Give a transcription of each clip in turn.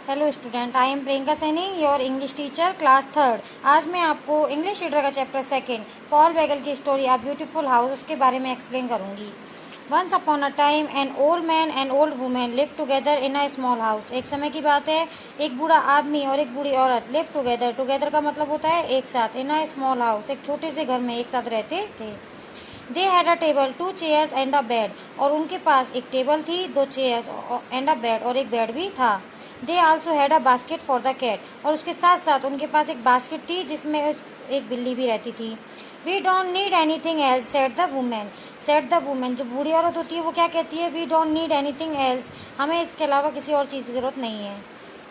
Hello student, I am Priyanka Saini, your English teacher, class third. आज मैं आपको इंग्लिश रीडर का चैप्टर सेकंड पॉल वेगल की स्टोरी अ ब्यूटीफुल हाउस उसके बारे में एक्सप्लेन करूंगी। Once upon a time an old man and old woman live together in a small house. एक समय की बात है, एक बूढ़ा आदमी और एक बूढ़ी औरत लिव टुगेदर, टुगेदर का मतलब होता है एक साथ, इन अ स्मॉल हाउस एक छोटे से घर में एक साथ रहते थे। दे had a table, 2 chairs and a bed, और उनके पास एक टेबल थी, 2 चेयर्स एंड अ बेड, और एक बेड भी था। They also had a basket for the cat, और उसके साथ साथ उनके पास एक बास्केट थी जिसमें एक बिल्ली भी रहती थी। We don't need anything else said the woman, said the woman. जो बूढ़ी औरत होती है वो क्या कहती है? We don't need anything else, हमें इसके अलावा किसी और चीज की जरूरत नहीं है।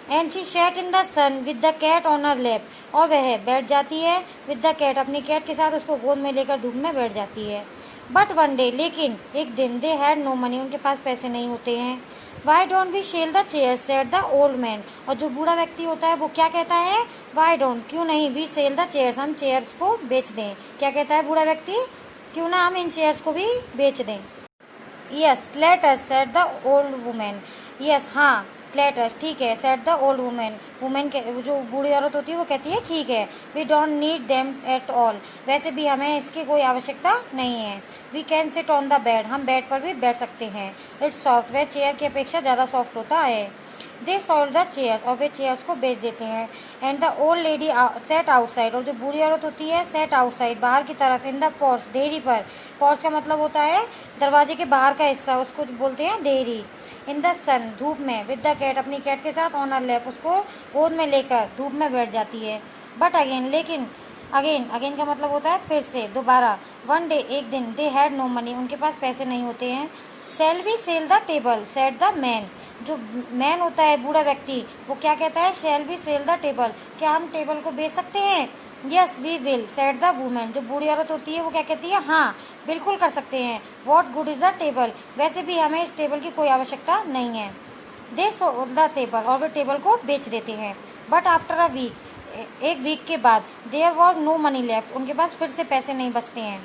And she sat in the sun with the cat on her lap, और वह बैठ जाती है विद द कैट, अपनी कैट के साथ उसको गोद में लेकर धूप में बैठ जाती है। बट वन डे, लेकिन एक दिन, दे हैड नो मनी, उनके पास पैसे नहीं होते हैं। Why don't we sell the chair said the old man, और जो बूढ़ा व्यक्ति होता है वो क्या कहता है? वाई डोंट, क्यों नहीं, वी सेल द चेयर्स, हम चेयर्स को बेच दें। क्या कहता है बूढ़ा व्यक्ति? क्यों ना हम इन चेयर्स को भी बेच दें। Yes let us said the old women, yes हाँ लेट अस, ठीक है, said the old women, women के जो बूढ़ी औरत होती है वो कहती है ठीक है। We don't need them at all, वैसे भी हमें इसकी कोई आवश्यकता नहीं है। We can sit on the bed, हम बेड पर भी बैठ सकते हैं। इट्स सॉफ्ट, वह चेयर की अपेक्षा ज़्यादा सॉफ्ट होता है। दे सोल्ड द चेयर्स, और वे चेयर्स को बेच देते हैं। And the old lady set outside, और जो बूढ़ी औरत होती है सेट आउटसाइड, बाहर की तरफ, इन द पोर्च, देहरी पर। पोर्च का मतलब होता है दरवाजे के बाहर का हिस्सा, उसको बोलते हैं देहरी। इन द सन, धूप में, विद द कैट, अपनी कैट के साथ, ऑन अ लैप, उसको गोद में लेकर धूप में बैठ जाती है। बट अगेन, लेकिन, अगेन, अगेन का मतलब होता है फिर से, दोबारा। वन डे, एक दिन, दे हैड नो मनी, उनके पास पैसे नहीं होते हैं। Sell we sell the table said the man, जो मैन होता है बूढ़ा व्यक्ति वो क्या कहता है? Shall we sell the table, क्या हम टेबल को बेच सकते हैं? Yes we will said the woman, जो बूढ़ी औरत होती है वो क्या कहती है? हाँ बिल्कुल कर सकते हैं। What good is the table, वैसे भी हमें इस टेबल की कोई आवश्यकता नहीं है। दे सोल्ड द टेबल, और वे टेबल को बेच देते हैं। बट आफ्टर अ वीक, एक वीक के बाद, there was no money left, उनके पास फिर से पैसे नहीं बचते हैं।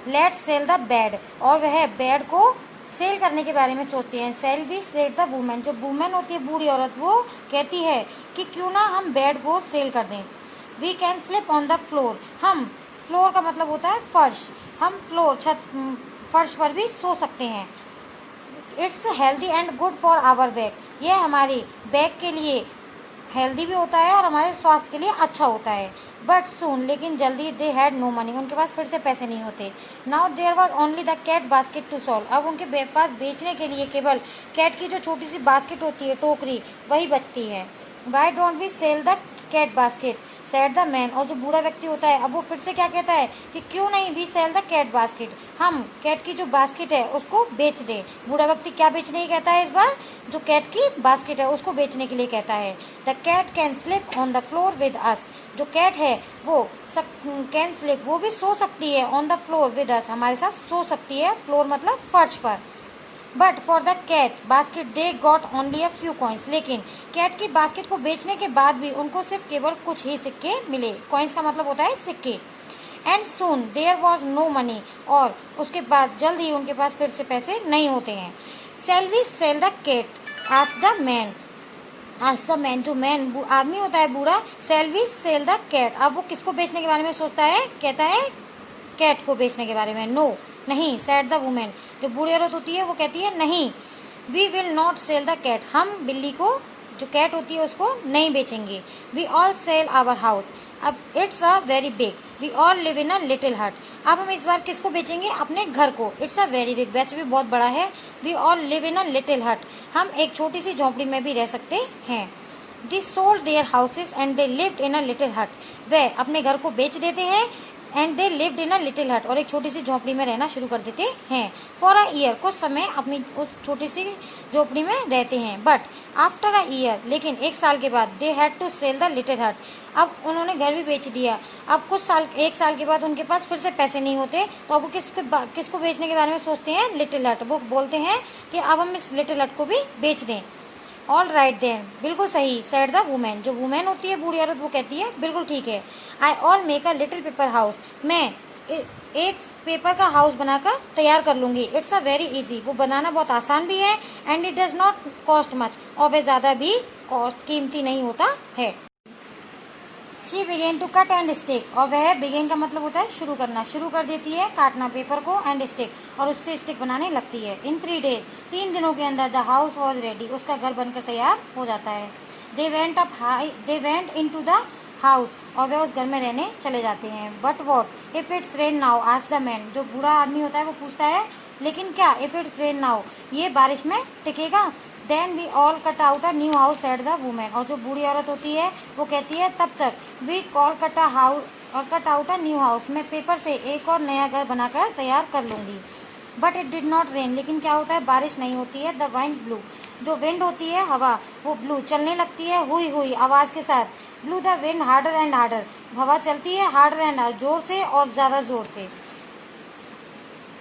लेट सेल द बेड, और वह बेड को सेल करने के बारे में सोचते हैं। सेल भी सेल द वुमेन, जो वुमेन होती है बूढ़ी औरत वो कहती है कि क्यों ना हम बेड को सेल कर दें। We can sleep on the floor, हम, फ्लोर का मतलब होता है फर्श, हम फ्लोर, छत, फर्श पर भी सो सकते हैं। It's healthy and good for our back, यह हमारी बैक के लिए हेल्दी भी होता है और हमारे स्वास्थ्य के लिए अच्छा होता है। बट सून, लेकिन जल्दी, दे हैड नो मनी, उनके पास फिर से पैसे नहीं होते। Now there was only the cat basket to sell, अब उनके पास बेचने के लिए केवल कैट की जो छोटी सी बास्केट होती है, टोकरी, वही बचती है। Why don't we sell the cat basket said the man, और जो बूढ़ा व्यक्ति होता है अब वो फिर से क्या कहता है कि क्यों नहीं, we sell the cat basket, हम कैट की जो बास्केट है उसको बेच दे। बूढ़ा व्यक्ति क्या बेचने की कहता है इस बार? जो कैट की बास्केट है उसको बेचने के लिए कहता है। The cat can sleep on the floor with us, जो कैट है वो कैन स्लिप, वो भी सो सकती है, on the floor with us, हमारे साथ सो सकती है, फ्लोर मतलब फर्श पर। But for the cat basket they got only a few coins, लेकिन कैट की बास्केट को बेचने के बाद भी उनको सिर्फ केवल कुछ ही सिक्के मिले। कॉइन्स का मतलब होता है सिक्के। And soon there was no money, और उसके बाद जल्द ही उनके पास फिर से पैसे नहीं होते हैं। Sell we sell the cat ask the man, ask the man, जो मैन आदमी होता है बूढ़ा, sell we sell the cat, अब वो किसको बेचने के बारे में सोचता है? कहता है कैट को बेचने के बारे में। नो, नहीं, सेड द वुमेन, जो बूढ़ी औरत होती है वो कहती है नहीं। We will not sell the cat, हम बिल्ली को, जो कैट होती है उसको नहीं बेचेंगे। We all sell our house, अब it's a very big, we all live in a little hut, अब हम इस बार किसको बेचेंगे? अपने घर को। इट्स अ वेरी बिग, वैसे भी बहुत बड़ा है। We all live in a little hut, हम एक छोटी सी झोंपड़ी में भी रह सकते हैं। They sold their houses and they lived in a little हट, वे अपने घर को बेच देते हैं। And they lived in a little हट, और एक छोटी सी झोपड़ी में रहना शुरू कर देते हैं। फॉर अ ईयर, कुछ समय अपनी उस छोटी सी झोपड़ी में रहते हैं। बट आफ्टर अ ईयर, लेकिन एक साल के बाद, they had to sell the little hut, अब उन्होंने घर भी बेच दिया। अब कुछ साल, एक साल के बाद उनके पास फिर से पैसे नहीं होते, तो अब वो किसको बेचने के बारे में सोचते हैं? लिटिल हट। वो बोलते हैं कि अब हम इस लिटिल हट को भी बेच दें। ऑल राइट देन, बिल्कुल सही, सेड द वुमेन, जो वुमेन होती है बूढ़ी औरत वो कहती है बिल्कुल ठीक है। I all make a little paper house, मैं एक पेपर का हाउस बनाकर तैयार कर लूंगी। इट्स अ वेरी इजी, वो बनाना बहुत आसान भी है। And it does not cost much, और वे ज्यादा भी कॉस्ट कीमती नहीं होता है। She began to cut and stick, और वह बिगेन का मतलब होता है शुरू करना, शुरू कर देती है काटना पेपर को, एंड स्टिक, और उससे स्टिक बनाने लगती है। इन 3 days, 3 दिनों के अंदर द हाउस वॉज रेडी, उसका घर बनकर तैयार हो जाता है। They went into the house, और वे उस घर में रहने चले जाते हैं। But what if it's rain now, asked the man, जो बूढ़ा आदमी होता है वो पूछता है लेकिन क्या, इफ इट्स रेन नाउ, ये बारिश में टिकेगा। Then we all cut out a new house said the women, और जो बूढ़ी औरत होती है वो कहती है तब तक we all cut out a new house, मैं पेपर से एक और नया घर बनाकर तैयार कर लूंगी। But it did not rain, लेकिन क्या होता है, बारिश नहीं होती है। द वाइंड ब्लू, जो विंड होती है हवा, वो ब्लू चलने लगती है हुई हुई आवाज के साथ। Blue the wind harder and harder, हवा चलती है हार्डर एंड हार्डर, जोर से और ज्यादा जोर से।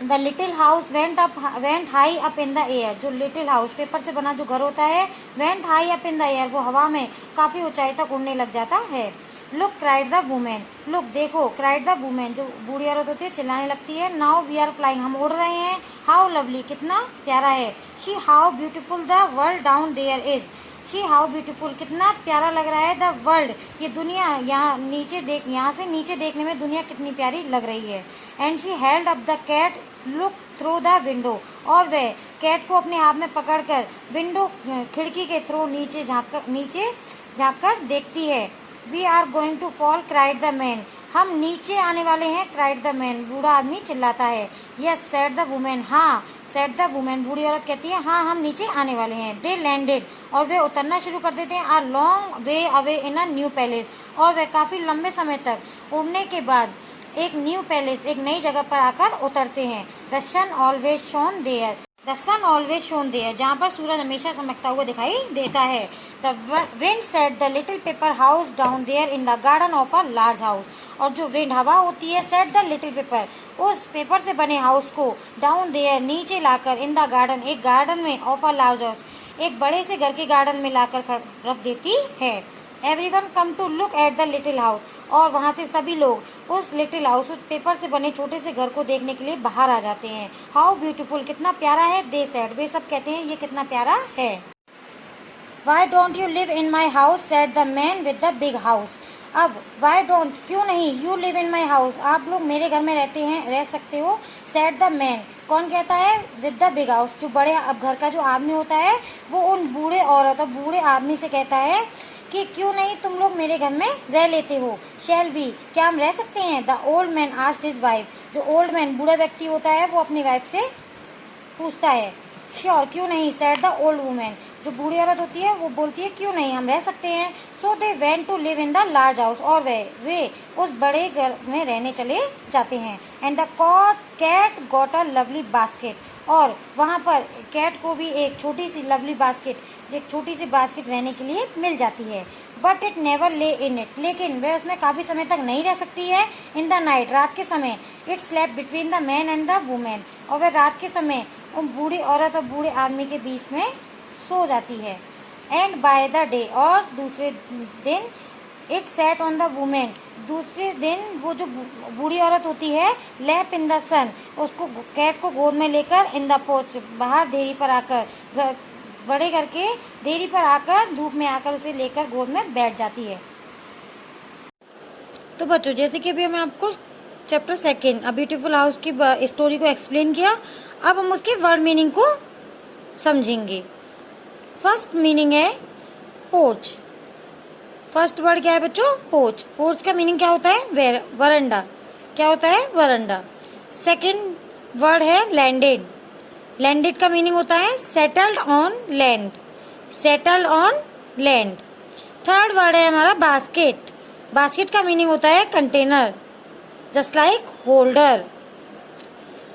The little house went high up in the air, जो लिटिल हाउस पेपर से बना जो घर होता है, went high up in the air, वो हवा में काफी ऊंचाई तक उड़ने लग जाता है। Look cried the women, look देखो, क्राइड द वुमेन, जो बूढ़ी औरत होती है चिल्लाने लगती है। नाउ वी आर फ्लाइंग, हम उड़ रहे हैं। हाउ लवली, कितना प्यारा है। She how beautiful the world down there is, she how beautiful, कितना प्यारा लग रहा है। द वर्ल्ड, ये दुनिया, यहाँ से नीचे देखने में दुनिया कितनी प्यारी लग रही है। And she held up the cat look through the window, और वह कैट को अपने हाथ में पकड़कर विंडो खिड़की के थ्रू नीचे झांककर देखती है। We are going to fall cried the man, हम नीचे आने वाले हैं। क्राइड द मैन, बूढ़ा आदमी चिल्लाता है। यस सेड द वुमेन, हाँ सेड द वुमेन, बूढ़ी औरत कहती है हाँ हम नीचे आने वाले हैं। दे लैंडेड, और वे उतरना शुरू कर देते हैं। A long way away in a new palace, और वे काफी लंबे समय तक उड़ने के बाद एक न्यू पैलेस, एक नई जगह पर आकर उतरते हैं। The sun always shone there, the sun always shone there, जहाँ पर सूरज हमेशा चमकता हुआ दिखाई देता है। The wind set the little paper house down there in the garden of a large house, और जो विंड हवा होती है सेट द लिटिल पेपर, उस पेपर से बने हाउस को डाउन देयर नीचे लाकर, इन द गार्डन, एक गार्डन में, ऑफ अ लार्ज हाउस, एक बड़े से घर के गार्डन में लाकर रख देती है। Everyone come to look at the little house, और वहाँ से सभी लोग उस लिटिल हाउस, उस पेपर से बने छोटे से घर को देखने के लिए बाहर आ जाते हैं। हाउ ब्यूटीफुल, कितना प्यारा है। दे सेड, वे सब कहते हैं ये कितना प्यारा है। Why don't you live in my house said the man with the big house, अब वाई डोंट, क्यों नहीं, you live in my house, आप लोग मेरे घर में रह सकते हो। सेड द मैन, कौन कहता है, विद द बिग हाउस, जो बड़े अब घर का जो आदमी होता है वो उन बूढ़े औरत और बूढ़े आदमी से कहता है कि क्यों नहीं तुम लोग मेरे घर में रह लेते हो। शेल वी, क्या हम रह सकते हैं। The old man asked his wife, जो ओल्ड मैन बूढ़ा व्यक्ति होता है वो अपनी वाइफ से पूछता है। श्योर, क्यों नहीं। सेड द ओल्ड वुमेन, जो बूढ़ी औरत होती है वो बोलती है क्यों नहीं, हम रह सकते हैं। So they went to live in the large house, और वे उस बड़े घर में रहने चले जाते हैं। And the cat got a lovely basket, और वहाँ पर कैट को भी एक छोटी सी लवली बास्केट, एक छोटी सी बास्केट रहने के लिए मिल जाती है। बट इट नेवर ले इन इट, लेकिन वह उसमें काफी समय तक नहीं रह सकती है। इन द नाइट, रात के समय। It slept between the man and the women, और वह रात के समय उन बूढ़ी औरत और बूढ़े आदमी के बीच में सो जाती है। एंड बाय द डे, और दूसरे दिन, it set on the women, दूसरे दिन वो जो बूढ़ी औरत होती है, लैप इन द सन, उसको कैट को गोद में लेकर इन द पोर्च, बाहर देरी पर आकर, बड़े करके देरी पर आकर, धूप में आकर उसे लेकर गोद में बैठ जाती है। तो बच्चों, जैसे कि अभी मैं आपको चैप्टर 2 अ ब्यूटीफुल हाउस की स्टोरी को एक्सप्लेन किया, अब हम उसके वर्ड मीनिंग को समझेंगे। फर्स्ट मीनिंग है पोर्च। फर्स्ट वर्ड क्या है बच्चों, पोर्च। पोर्च का मीनिंग क्या होता है, वरंडा। क्या होता है, वरंडा। सेकंड वर्ड है लैंडेड। लैंडेड का मीनिंग होता है settled on land, settled on land. Third word है हमारा बास्केट। बास्केट का मीनिंग होता है container, just like holder.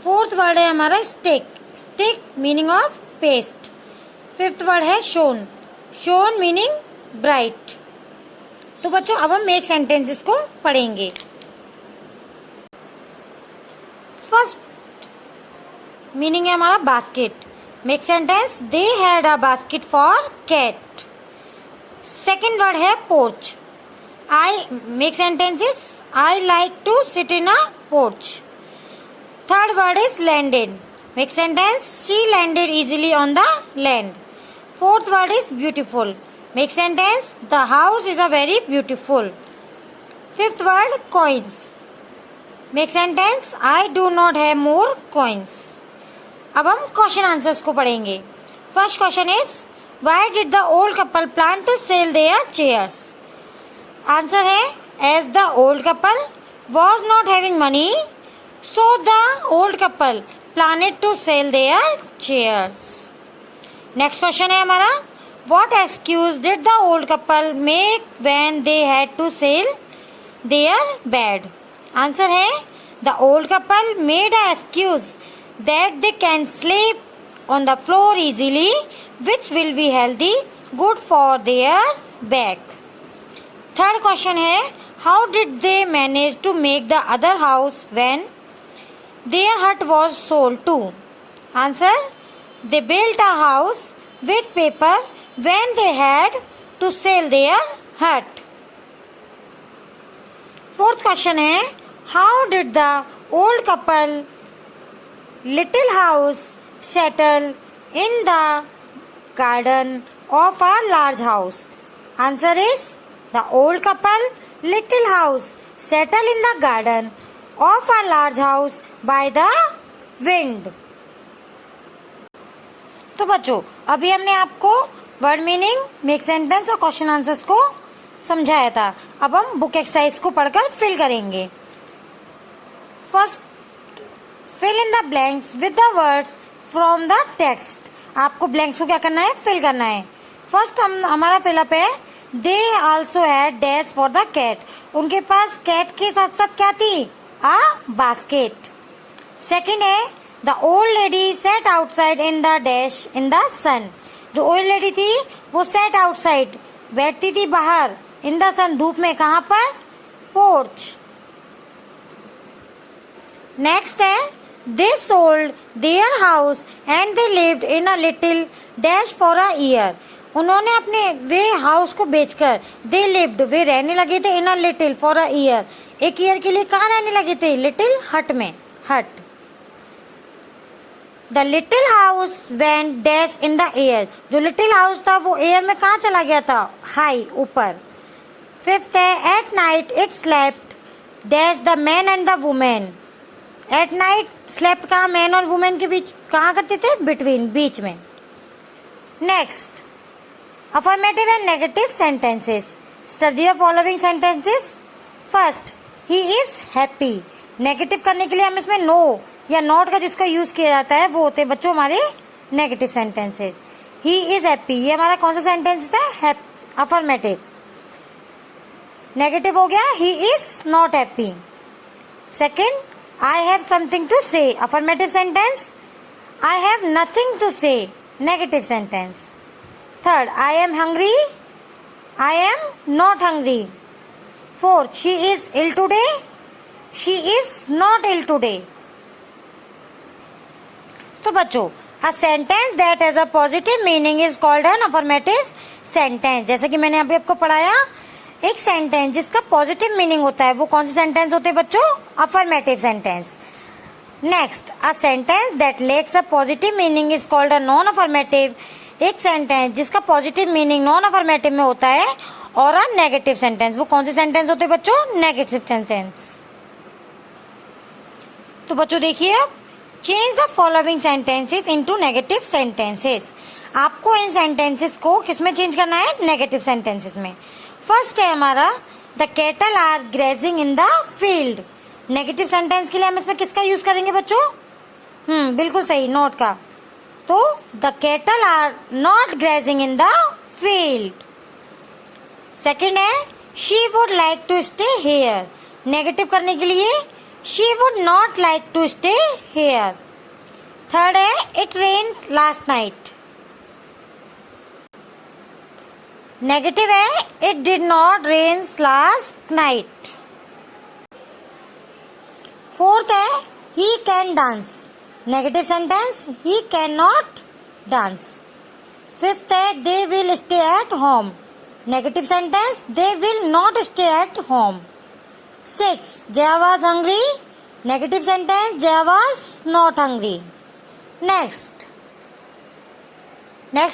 Fourth word है हमारा stick. Stick meaning of paste. Fifth word है शोन। Shown meaning bright. तो बच्चों, अब हम एक सेंटेंसेस को पढ़ेंगे। फर्स्ट मीनिंग है हमारा basket. Make sentence, they had a basket for cat. Second word है porch. I make sentences, I like to sit in a porch. Third word is landed. Make sentence, she landed easily on the land. Fourth word is beautiful. Make sentence. The house is a very beautiful. Fifth word, coins. Make sentence. I do not have more coins. अब हम question answers को पढ़ेंगे. First question is why did the old couple plan to sell their chairs. Answer है as the old couple was not having money so the old couple planned to sell their chairs. Next question है हमारा what excuse did the old couple make when they had to sell their bed. Answer है the old couple made a excuse that they can sleep on the floor easily, which will be healthy, good for their back. Third question है how did they manage to make the other house when their hut was sold to. Answer they built a house with paper when they had to sell their hut. Fourth question है how did the old couple little house settle in the garden of a large house. Answer is the old couple little house settle in the garden of a large house by the wind. तो बच्चों अभी हमने आपको word meaning, make sentence और question answers को समझाया था. अब हम बुक एक्सरसाइज को पढ़कर फिल करेंगे. First fill in the blanks with the words from the text. आपको ब्लैंक्स को क्या करना है, फिल करना है. फर्स्ट हमारा फिलअप है they also had dash for the cat. उनके पास कैट के साथ साथ क्या थी, a basket. सेकंड है the old lady sat outside in the dash in the sun. जो ओल्ड लेडी थी वो sat outside बैठती थी बाहर in the sun धूप में. कहाँ पर, पोर्च. नेक्स्ट है they sold their house and they lived in a little dash for a year. उन्होंने अपने वे हाउस को बेचकर they lived वे रहने लगे थे in a little for a year एक ईयर के लिए. कहाँ रहने लगे थे, लिटिल हट में, हट. The little house went dash in the air. जो लिटिल हाउस था वो एयर में कहाँ चला गया था, हाई, ऊपर. फिफ्थ है at night it slept dash the man and the woman. At night slept कहाँ, मैन और वुमेन के बीच कहाँ करते थे, बिटवीन, बीच में. Next affirmative and negative sentences. Study the following sentences. First he is happy. Negative करने के लिए हम इसमें नो या नॉट का जिसका यूज किया जाता है वो होते हैं बच्चों हमारे negative sentences. He is happy ये हमारा कौन सा सेंटेंस था, अफर्मेटिव. नेगेटिव हो गया he is not happy. Second I have something to say. Affirmative sentence. I have nothing to say. Negative sentence. Third, I am hungry. I am not hungry. Fourth, she is ill today. She is not ill today. तो बच्चों a sentence that has a positive meaning is called an affirmative sentence. जैसे कि मैंने अभी आपको पढ़ाया, एक sentence जिसका पॉजिटिव मीनिंग होता है वो कौन से सेंटेंस होते हैं बच्चों, affirmative sentence. Next a sentence that lacks a positive meaning is called a non affirmative. एक सेंटेंस जिसका पॉजिटिव मीनिंग नॉन अफर्मेटिव में होता है. और अ नेगेटिव सेंटेंस, वो कौन से सेंटेंस होते हैं बच्चों, नेगेटिव सेंटेंस. तो बच्चों देखिए change the following sentences into negative sentences. आपको इन सेंटेंसेस को किसमें चेंज करना है, नेगेटिव सेंटेंसेस में. फर्स्ट है हमारा the cattle are grazing in the field. Negative sentence के लिए हम इसमें किसका यूज करेंगे बच्चों, बिल्कुल सही, नॉट का. तो the cattle are not grazing in the field. Second है she would like to stay here. Negative करने के लिए she would not like to stay here. Third है it rain last night. Negative है it did not rain last night. Fourth है he can dance. Negative sentence he can not dance. Fifth है they will stay at home. Negative sentence they will not stay at home. Six Jaya was hungry. Negative sentence Jaya was not hungry. Next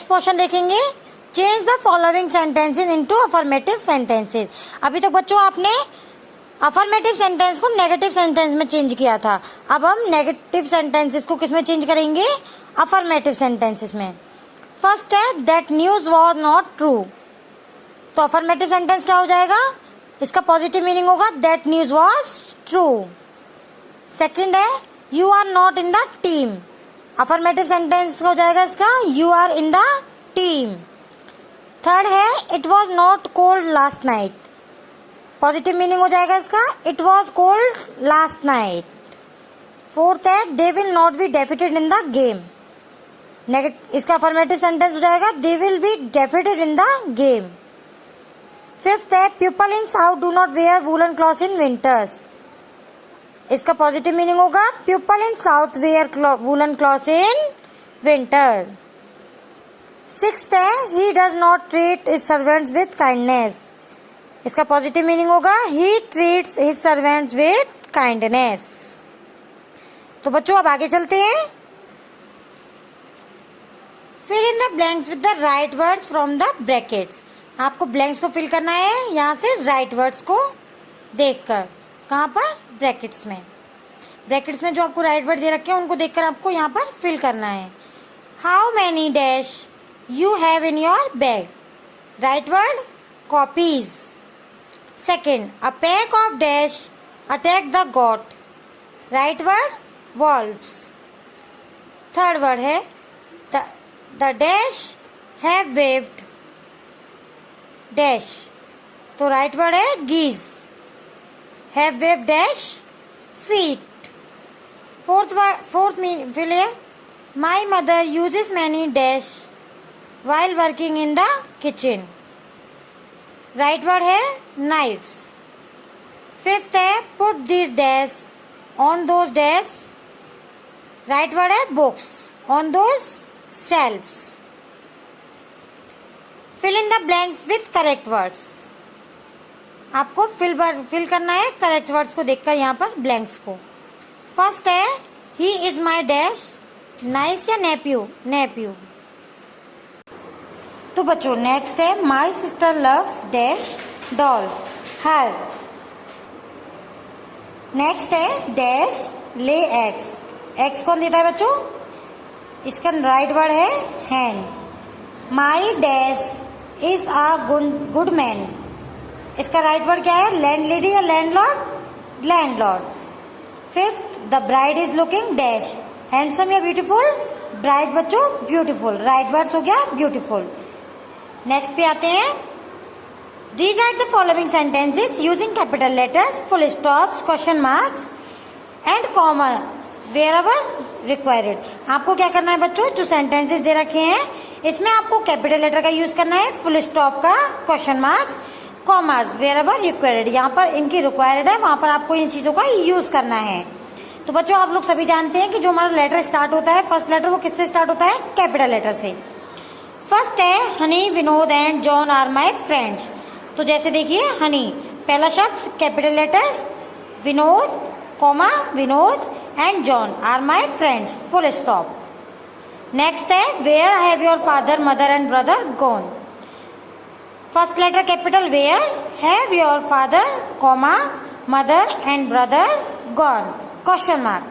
portion देखेंगे change the following sentences into affirmative sentences. अभी तक बच्चों आपने affirmative sentence को negative sentence में change किया था, अब हम नेगेटिव सेंटेंसेस को किस में चेंज करेंगे, अफर्मेटिव सेंटेंसेस में। फर्स्ट है that news was not true, तो अफर्मेटिव सेंटेंस क्या हो जाएगा, इसका पॉजिटिव मीनिंग होगा that news was true. Second है you are not in the team, affirmative sentence हो जाएगा इसका you are in the team. Third है it was not cold last night, positive meaning हो जाएगा इसका it was cold last night. Fourth है they will not B defeated in the game, इसका affirmative sentence हो जाएगा they will be defeated in the game. Fifth है people in south do not wear woollen clothes in winters, इसका positive meaning होगा people in south wear woollen clothes in winter. Sixth है he does not treat his servants with kindness, इसका positive meaning होगा he treats his servants with kindness. तो बच्चों अब आगे चलते हैं। Fill in the blanks with the right words from the brackets, आपको ब्लैंक्स को फिल करना है यहाँ से राइट वर्ड्स को देखकर, कहाँ पर, ब्रैकेट्स में। ब्रैकेट्स में जो आपको राइट वर्ड दे रखे हैं उनको देखकर आपको यहाँ पर फिल करना है। How many dash you have in your bag, right word copies. Second a pack of dash attack the goat, right word wolves. Third word है the dash have webbed dash, तो राइट वर्ड है geese, have webbed dash feet. Fourth मीन fill है my mother uses many dash while working in the kitchen, right word है knives। Fifth है put these dash on those dash, right word है books, on those shelves। fill in the blanks with correct words, आपको fill करना है correct words को देखकर यहाँ पर ब्लैंक्स को। फर्स्ट है he is my dash nice या nephew, nephew। तो बच्चों नेक्स्ट है my sister loves dash doll, her. Next है डैश ले एग्स, एग्स कौन देता है बच्चों, इसका राइट वर्ड है hen. My dash is a good man, इसका राइट वर्ड क्या है, लैंड लेडी या landlord, landlord. Fifth the bride is looking dash handsome या ब्यूटीफुल, ब्राइड बच्चों ब्यूटीफुल, राइट वर्ड हो गया ब्यूटीफुल। नेक्स्ट पे आते हैं rewrite the following sentences using capital letters, full stops, question marks and comma wherever required. आपको क्या करना है बच्चों, जो सेंटेंसेस दे रखे हैं इसमें आपको कैपिटल लेटर का यूज करना है, फुल स्टॉप का, question marks, commas wherever required, यहाँ पर इनकी रिक्वायर्ड है वहां पर आपको इन चीजों का यूज करना है। तो बच्चों आप लोग सभी जानते हैं कि जो हमारा लेटर स्टार्ट होता है, फर्स्ट लेटर वो किससे स्टार्ट होता है, कैपिटल लेटर से। फर्स्ट है Honey Vinod and John are my friends, तो जैसे देखिए हनी पहला शब्द capital letters, Vinod comma Vinod and John are my friends, full stop. Next है where have your father mother and brother gone, first letter capital where, have your father comma mother and brother gone, question mark.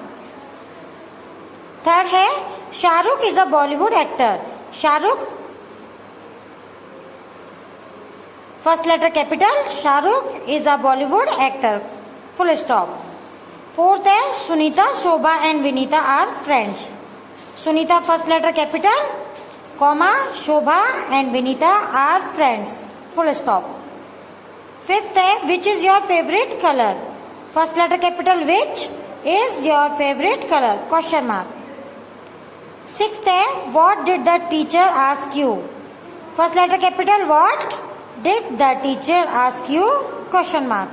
Third है Shahrukh is a Bollywood actor, Shahrukh first letter capital, Shahrukh is a Bollywood actor, full stop. Fourth है Sunita Shobha and Vinita are friends, Sunita first letter capital comma Shobha and Vinita are friends, full stop. Fifth है which is your favourite colour, first letter capital which is your favourite colour, question mark. Sixth है what did the teacher ask you, first letter capital what did the teacher ask you, question mark.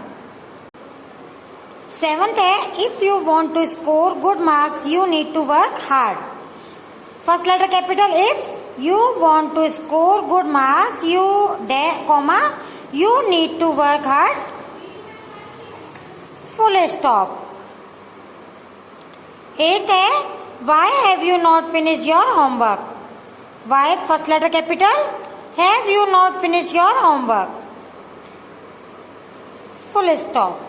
Seventh है if you want to score good marks you need to work hard, first letter capital if you want to score good marks you comma you need to work hard, full stop. Eighth है why have you not finish your homework, why first letter capital, have you not finish your homework, full stop.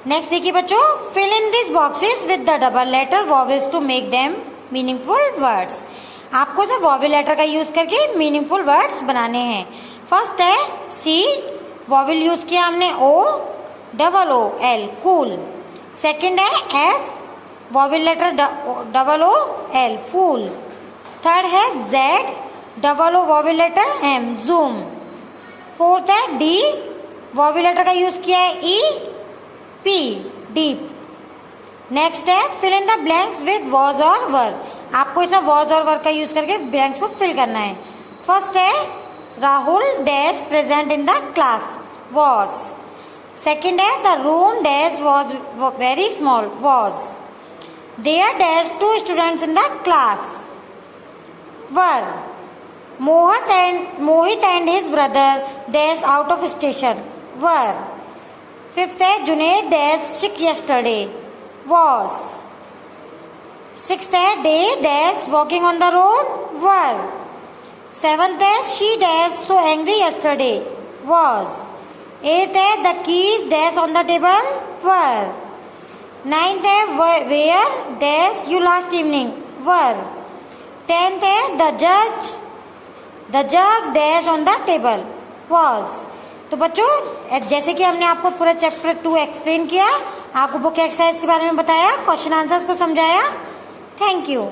Next देखिए बच्चों, fill in this boxes with the double letter vowels to make them meaningful words. आपको जो vowel letter का use करके meaningful words बनाने हैं। First है C, vowel use किया हमने O, double O L, cool. Second है F, vowel letter double O L, fool. Third है Z, double O vowel letter M, zoom. Fourth है डी, वॉवेल लेटर का use किया है ई, पी, डीप। नेक्स्ट है fill in the blanks with was और were. आपको इसमें was और वर का यूज करके ब्लैंक्स को फिल करना है। फर्स्ट है Rahul dash present in the class, was. Second है the room dash was very small, was. There dash two students in the class, were. Mohit and his brother dash out of station, were. Fifth है Junaid dash sick yesterday, was. Sixth है they dash walking on the road, were. Seventh है she dash so angry yesterday, was. Eighth है the keys dash on the table, were. Ninth है where dash you last evening, were. Tenth है the jug dash on the table, was. तो बच्चों जैसे कि हमने आपको पूरा चैप्टर 2 एक्सप्लेन किया, आपको बुक एक्सरसाइज के बारे में बताया, क्वेश्चन आंसर्स को समझाया। Thank you.